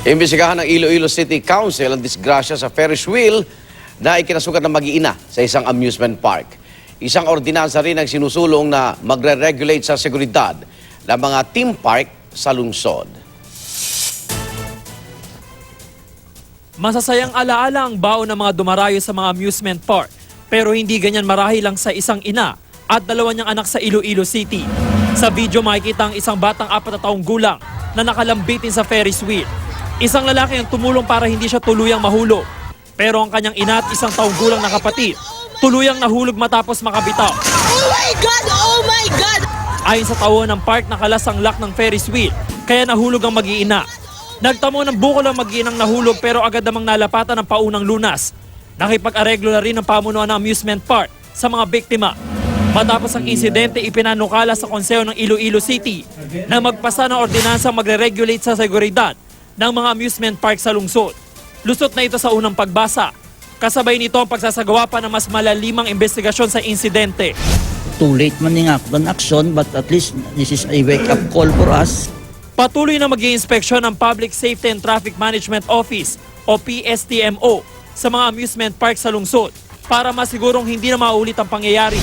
Imbestigahan ng Iloilo City Council ang disgrasya sa Ferris wheel na ikinasukat ng mag-iina sa isang amusement park. Isang ordinansa rin ang sinusulong na magre-regulate sa seguridad ng mga theme park sa lungsod. Masasayang alaala ang baon ng mga dumarayo sa mga amusement park, pero hindi ganyan marahil lang sa isang ina at dalawa niyang anak sa Iloilo City. Sa video makikita ang isang batang 4 na taong gulang na nakalambitin sa Ferris wheel. Isang lalaki ang tumulong para hindi siya tuluyang mahulog. Pero ang kanyang ina at isang taong gulang na kapatid, tuluyang nahulog matapos makabitaw. Oh my God! Oh my God! Ayon sa tauhan ng park, nakalas ang lock ng Ferris wheel, kaya nahulog ang mag-iina. Nagtamo ng bukol ang mag-iinang nahulog pero agad namang nalapatan ng paunang lunas. Nakipag-areglo na rin ng pamunuan ng amusement park sa mga biktima. Matapos ang insidente, ipinanukala sa Konseho ng Iloilo City na magpasa ng ordinansang magre-regulate sa seguridad ng mga amusement park sa lungsod. Lusot na ito sa unang pagbasa. Kasabay nito ang pagsasagawa pa ng mas malalimang investigasyon sa insidente. Too late man nga ang action, but at least this is a wake-up call for us. Patuloy na mag-iinspeksyon ng Public Safety and Traffic Management Office o PSTMO sa mga amusement park sa lungsod para masigurong hindi na maulit ang pangyayari.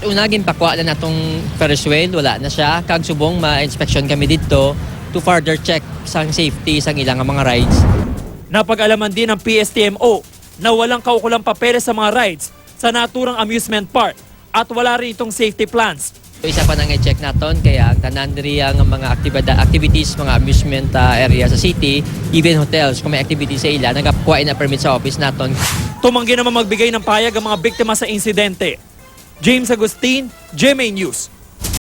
Unagin pakwa na natong Ferris wheel, wala na siya. Kag subong ma-inspection kami dito to further check sang safety sang ilang mga rides. Napag-alaman din ng PSTMO na walang kaukulang papeles sa mga rides sa naturang amusement park at wala rin itong safety plans. Isa pa nang i-check naton kaya ang tanan diri ang mga activities, mga amusement area sa city, even hotels kung may activity sa ila, nagakuha na permit sa office naton. Tumanggi naman magbigay ng payag ang mga biktima sa insidente. James Agustin, GMA News.